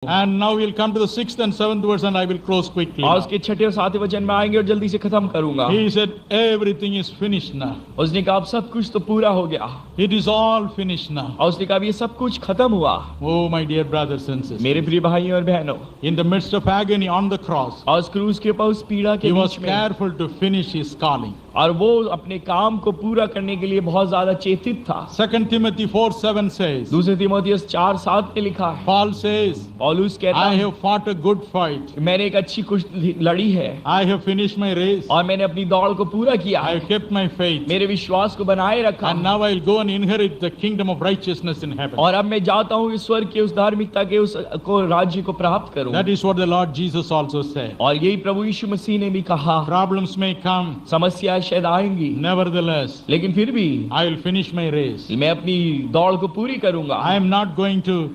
And now we'll come to the 6th and 7th verse and I will close quickly. और उसके 6ठे और 7वें वचन में आएंगे और जल्दी से खत्म करूंगा। He said, everything is finished now. उसने कहा अब सब कुछ तो पूरा हो गया। It is all finished now. और उसने कहा अब ये सब कुछ खत्म हुआ। Oh, my dear brothers and sisters. मेरे प्रिय भाइयों और बहनों, In the midst of agony on the cross, और उस क्रूस के ऊपर उस पीड़ा के he was बीच में, careful to finish his calling. और वो अपने काम को पूरा करने के लिए बहुत ज्यादा चेतित था। 2 Timothy 4:7 says, दूसरे तीमुथियुस 4:7 में लिखा है, Paul says, पौलुस कहता I है, have fought a good fight. मैंने एक अच्छी कुश्ती लड़ी है I have finished my race. और मैंने अपनी दौड़ को पूरा किया I है, have kept my faith. मेरे विश्वास को बनाए रखा, And now I will go and inherit the kingdom of righteousness in heaven. और अब मैं जाता हूँ इस स्वर्ग के उस धार्मिकता के उस को राज्य को प्राप्त करूँ। That is what the Lord Jesus also said. और यही प्रभु यीशु मसीह ने भी कहा, Problems may come. समस्याएं शायद आएंगी, Nevertheless, लेकिन फिर भी I will finish my race. मैं अपनी दौड़ को पूरी करूंगा। I am not going to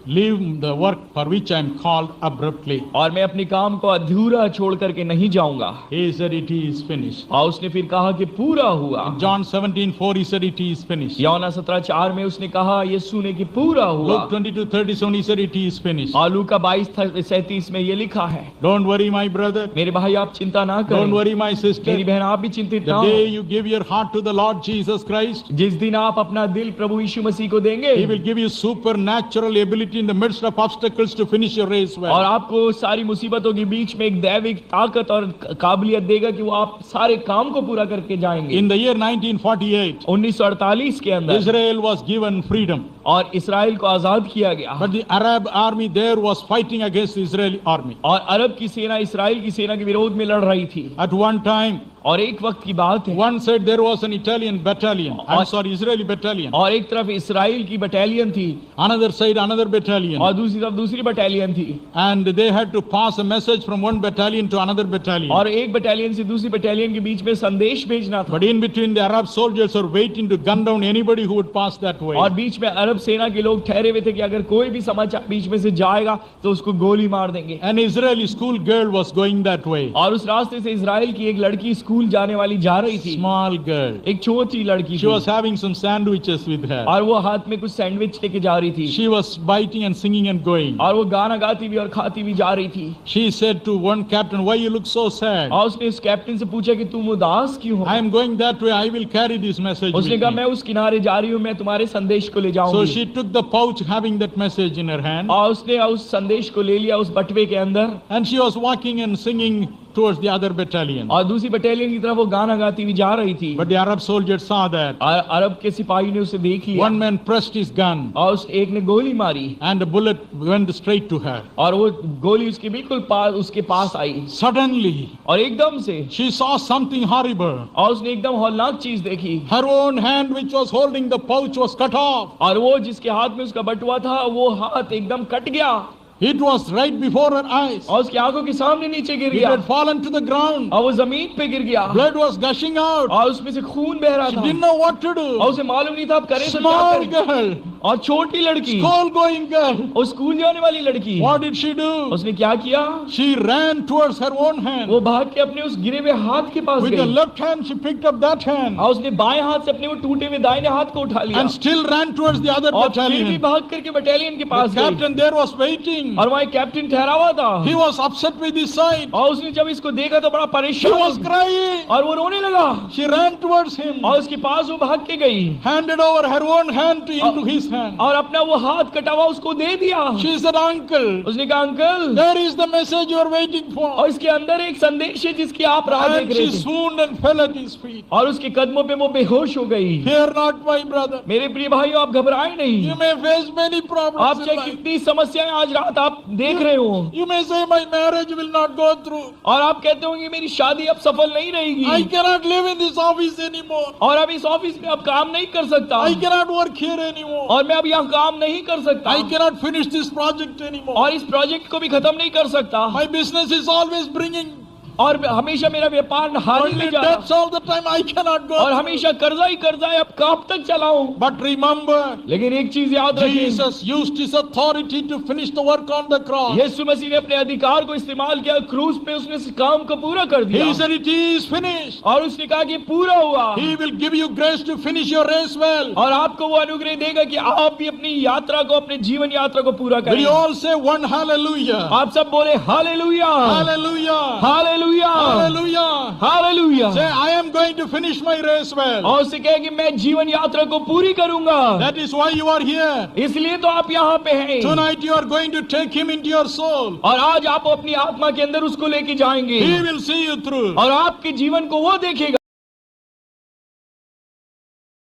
leave the work for which I am called abruptly. और मैं अपने काम को अधूरा छोड़ करके नहीं जाऊंगा। He said it is finished. और उसने फिर कहा कि पूरा हुआ। John 17:4 he said it is finished. यूहन्ना 17:4 में उसने कहा यीशु ने कि पूरा हुआ। Luke 22:37 he said it is finished. और लूका 22:37 में ये लिखा है, Don't worry my brother. मेरे भाई आप चिंता ना करें, Don't worry my sister. मेरी बहन आप भी चिंतित ना The हो। day you give your heart to the Lord Jesus Christ, जिस दिन आप अपना दिल प्रभु यीशु मसीह को देंगे, He will give you supernatural ability in the midst of obstacles to finish your race well. और आपको सारी मुसीबतों के बीच में एक दैविक ताकत और काबिलियत देगा कि वो आप सारे काम को पूरा करके जाएंगे। In the year 1948, 1948 के अंदर Israel was given freedom, और इसराइल को आजाद किया गया, but the Arab army there was fighting against the Israeli army. और अरब की सेना इसराइल की सेना के विरोध में लड़ रही थी। At one time, और एक वक्त की बात है, one side there was an Italian battalion. I'm sorry, Israeli battalion. और एक तरफ इसराइल की बटालियन थी, Another side, another battalion. और दूसरी तरफ दूसरी बटालियन थी, And they had to pass a message from one battalion to another battalion. और एक बटालियन से दूसरी बटालियन के बीच में संदेश भेजना था। But in between, the Arab soldiers were waiting to gun down anybody who would pass that way. और बीच में अरब सेना के लोग ठहरे हुए थे कि अगर कोई भी समाचार बीच में से जाएगा तो उसको गोली मार देंगे। An Israeli school girl was going that way. और उस रास्ते से इजराइल की एक लड़की स्कूल जाने वाली जा रही थी, Small girl. एक छोटी लड़की She थी, was having some sandwiches with her. और वो हाथ में कुछ सैंडविच लेके जा रही थी, She was biting and singing and going. और वो गाना गाती भी और खाती भी जा रही थी। She said to one captain, "Why you look so sad?" और उसने उस कैप्टन से पूछा कि तुम उदास क्यों हो? I am going that way. I will carry this message उसने with कहा me. मैं उस किनारे जा रही हूँ, मैं तुम्हारे संदेश को ले So जाऊंगी। she took the pouch having that message in her hand, और उसने उस संदेश को ले लिया उस बटवे के अंदर, and she was walking and singing towards the other battalion. और दूसरी बटालियन की तरफ वो गाना गाती हुई जा रही थी। But the Arab soldiers saw that. और अरब के सिपाही ने उसे देख लिया, One man pressed his gun, और उस एक ने गोली मारी, and the bullet went straight to her. और वो गोली उसके बिल्कुल पास उसके पास आई, Suddenly, और एकदम से she saw something horrible. और उसने एकदम हौलनाक चीज देखी, Her own hand, which was holding the pouch, was cut off. और वो जिसके हाथ में उसका बटुआ था वो हाथ एकदम कट गया, It was right before her eyes. और उसकी आंखों के सामने नीचे गिर It गया, had fallen to the ground. और वो जमीन पे गिर गया, Blood was gushing out. और उसमें से खून बह रहा She था, didn't know what to और do. उसे मालूम नहीं था अब करे तो क्या Small करे। girl, और छोटी लड़की, school-going girl. और स्कूल जाने वाली लड़की, What did she do? उसने क्या किया? She ran towards her own hand. वो भाग के अपने उस गिरे हुए हाथ के पास With the गई, left hand, she picked up that hand और उसने बाएं हाथ से अपने वो टूटे हुए दाहिने हाथ को उठा लिया, and still ran towards the other और फिर भी battalion. भाग करके बटालियन के The पास गई, captain there was waiting. और वहाँ एक कैप्टन ठहरा हुआ था, He was upset with his sight. और उसने जब इसको देखा तो बड़ा She परेशान, was crying. और वो रोने लगा, She ran towards him, और उसके पास वो भाग के गई, handed over her own hand into his hand. और अपना वो हाथ कटा हुआ उसको दे दिया। She said, "Uncle, उसने कहा uncle, there is the message you are waiting for." और इसके अंदर एक संदेश है जिसकी आप राह And देख रहे she थे, swooned and fell at his feet. और उसके कदमों पे वो बेहोश हो गई। Fear not, my brother. मेरे प्रिय भाइयों, आप घबराएं नहीं, You may face many आप problems in चाहे life. कितनी समस्याएं आज रात आप देख रहे हो, You may say, "My marriage will not go through. और आप कहते होंगे मेरी शादी अब सफल नहीं I रहेगी, cannot live in this office anymore. और अब इस ऑफिस में अब काम नहीं कर सकता, I cannot work here anymore. और मैं अब यहाँ काम नहीं कर सकता, I cannot finish this project anymore. और इस प्रोजेक्ट को भी खत्म नहीं कर सकता, My business is always bringing और हमेशा मेरा व्यापार हानि Only में जा debts रहा, all the time, I cannot go. और हमेशा कर्जा ही कर्जा है, अब कब तक चलाऊं? But remember, लेकिन एक चीज याद रखिए, Jesus used his authority to finish the work on the cross. यीशु मसीह ने अपने अधिकार को इस्तेमाल किया, क्रूस पे उसने इस काम को पूरा कर दिया, He said it is finished. और उसने कहा कि पूरा हुआ, He will give you grace to finish your race well. और आपको वो अनुग्रह देगा कि आप भी अपनी यात्रा को, अपने जीवन यात्रा को पूरा Will you करें। all say one hallelujah? आप सब बोले hallelujah, Hallelujah. Hallelujah, Hallelujah. Hallelujah, Say, I am going to finish my race well. और उससे कहे कि मैं जीवन यात्रा को पूरी करूंगा। That is why you are here. इसलिए तो आप यहाँ पे हैं, Tonight you are going to take him into your soul. और आज आप अपनी आत्मा के अंदर उसको लेके जाएंगे, He will see you through. और आपके जीवन को वो देखेगा।